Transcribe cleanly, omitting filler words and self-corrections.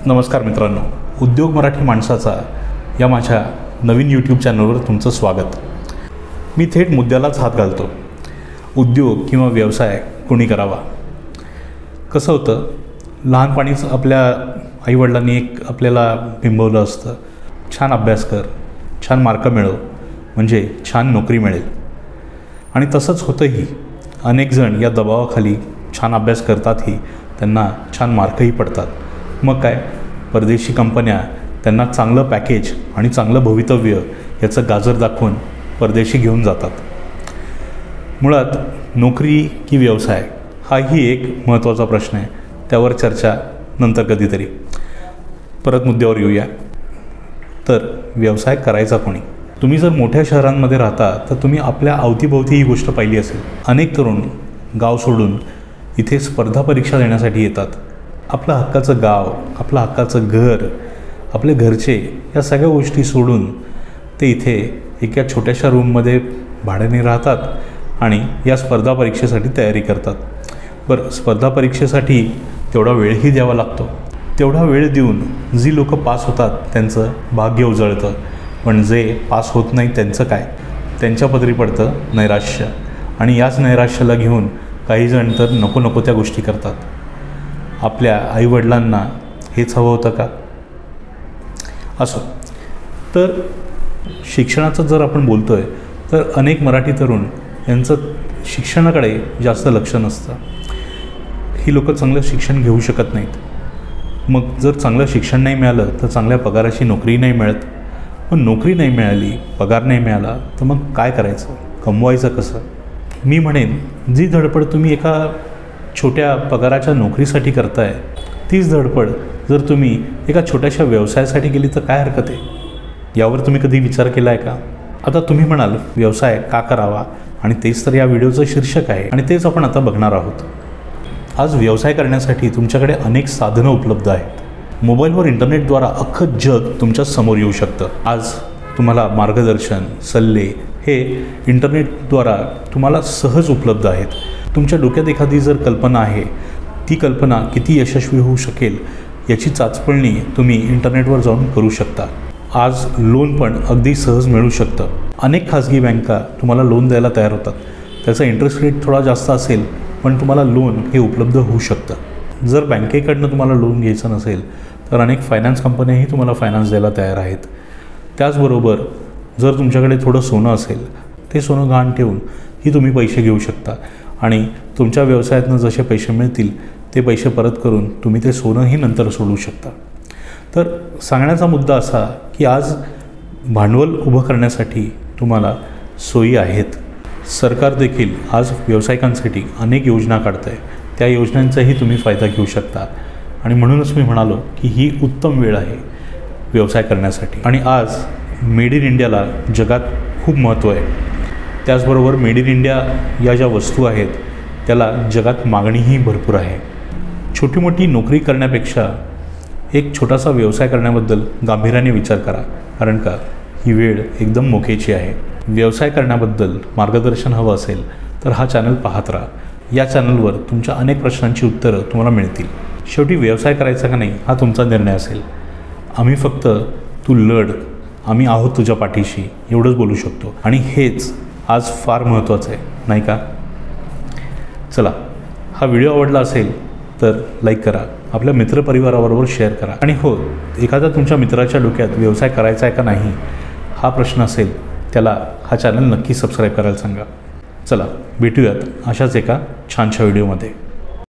नमस्कार मित्रांनो, उद्योग मराठी माणसाचा या माझ्या नवीन यूट्यूब चॅनलवर तुमचं स्वागत। मी थेट मुद्द्यालाच हात घालतो। उद्योग किंवा व्यवसाय कोणी करावा? कसं होतं, लहानपणीच आपल्या आईवडिलांनी आपल्याला बिंबवलं असतं, छान अभ्यास कर, छान मार्क मिळव, म्हणजे छान नोकरी मिळेल। आणि तसंच होतंही। अनेक जण या दबावाखाली छान अभ्यास करतातही, त्यांना छान मार्कही पडतात। मग काय, परदेशी कंपन्या त्यांना चांगलं पॅकेज आणि चांगलं भवितव्य याचं गाजर दाखवून परदेशी घेऊन जातात। मुळात नोकरी की व्यवसाय हाही एक महत्त्वाचा प्रश्न आहे, त्यावर चर्चा नंतर कधीतरी। परत मुद्द्यावर येऊया। तर व्यवसाय करायचा कोणी? तुम्ही जर मोठ्या शहरांमध्ये राहता तर तुम्ही आपल्या अवतीभोवती ही गोष्ट पाहिली असेल। अनेक तरुण गाव सोडून इथे स्पर्धा परीक्षा देण्यासाठी येतात। आपलं हक्काचं गाव, आपलं हक्काचं घर, आपले घरचे या सगळ्या गोष्टी सोडून ते इथे एका छोट्याशा रूममध्ये भाड्याने राहतात आणि या स्पर्धा परीक्षेसाठी तयारी करतात। बरं, स्पर्धा परीक्षेसाठी तेवढा वेळही द्यावा लागतो। तेवढा वेळ देऊन जी लोक पास होतात त्यांचं भाग्य उजळतं, पण जे पास होत नाही त्यांचं काय? त्यांच्या पदरी पडतं नैराश्य। आणि याच नैराश्याला घेऊन काही जण तर नको नको त्या गोष्टी करतात। आपल्या आईवडिलांना हेच हवं होतं का? असो, तर शिक्षणाचं जर आपण बोलतो आहे तर अनेक मराठी तरुण यांचं शिक्षणाकडे जास्त लक्ष नसतं। ही लोकं चांगलं शिक्षण घेऊ शकत नाहीत। मग जर चांगलं शिक्षण नाही मिळालं तर चांगल्या पगाराची नोकरी नाही मिळत। पण नोकरी नाही मिळाली, पगार नाही मिळाला तर मग काय करायचं? कमवायचं कसं? मी म्हणेन, जी धडपड तुम्ही एका छोट्या पगाराच्या नोकरीसाठी करताय, तीच धडपड जर तुम्ही एका छोट्याशा व्यवसायासाठी केली तर काय हरकत आहे? यावर तुम्ही कधी विचार केला आहे का? आता तुम्ही म्हणाल, व्यवसाय का करावा? आणि तेच तर या व्हिडिओचं शीर्षक आहे आणि तेच आपण आता बघणार आहोत। आज व्यवसाय करण्यासाठी तुमच्याकडे अनेक साधनं उपलब्ध आहेत। मोबाईलवर इंटरनेटद्वारा अख्खं जग तुमच्या समोर येऊ शकतं। आज तुम्हाला मार्गदर्शन, सल्ले हे इंटरनेटद्वारा तुम्हाला सहज उपलब्ध आहेत। तुमच्या डोक्यात एखादी जर कल्पना आहे, ती कल्पना किती यशस्वी होऊ शकेल याची चाचपणी तुम्ही इंटरनेटवर जाऊन करू शकता। आज लोन पण अगदी सहज मिळू शकतं। अनेक खाजगी बँका तुम्हाला लोन द्यायला तयार होतात। त्याचा इंटरेस्ट रेट थोडा जास्त असेल, पण तुम्हाला लोन हे उपलब्ध होऊ शकतं। जर बँकेकडनं तुम्हाला लोन घ्यायचं नसेल तर अनेक फायनान्स कंपन्याही तुम्हाला फायनान्स द्यायला तयार आहेत। त्याचबरोबर जर तुमच्याकडे थोडं सोनं असेल, ते सोनं गहाण ठेवून ही तुम्ही पैसे घेऊ शकता आणि तुमच्या व्यवसायातनं जसे पैसे मिळतील ते पैसे परत करून तुम्ही ते सोनंही नंतर सोडू शकता। तर सांगण्याचा मुद्दा असा की आज भांडवल उभं करण्यासाठी तुम्हाला सोयी आहेत। सरकार देखील आज व्यावसायिकांसाठी अनेक योजना काढतं आहे। त्या योजनांचाही तुम्ही फायदा घेऊ शकता आणि म्हणूनच मी म्हणालो की ही उत्तम वेळ आहे व्यवसाय करण्यासाठी। आणि आज मेड इन इंडियाला जगात खूप महत्त्व आहे। त्याचबरोबर मेड इन इंडिया या ज्या वस्तू आहेत त्याला जगात मागणीही भरपूर आहे। छोटी मोठी नोकरी करण्यापेक्षा एक छोटासा व्यवसाय करण्याबद्दल गांभीर्याने विचार करा, कारण का ही वेळ एकदम मोकेची आहे। व्यवसाय करण्याबद्दल मार्गदर्शन हवं असेल तर हा चॅनल पाहत राहा। या चॅनलवर तुमच्या अनेक प्रश्नांची उत्तरं तुम्हाला मिळतील। शेवटी व्यवसाय करायचा का नाही हा तुमचा निर्णय असेल। आम्ही फक्त तू लढ, आम्ही आहोत तुझ्या पाठीशी एवढंच बोलू शकतो आणि हेच आज फार महत्त्वाचं आहे, नाही का? चला, हा व्हिडिओ आवडला असेल तर लाईक करा, आपल्या मित्रपरिवाराबरोबर शेअर करा आणि हो, एखादा तुमच्या मित्राच्या डोक्यात व्यवसाय करायचा आहे का नाही हा प्रश्न असेल, त्याला हा चॅनल नक्की सबस्क्राईब करायला सांगा। चला, भेटूयात अशाच एका छानशा व्हिडिओमध्ये।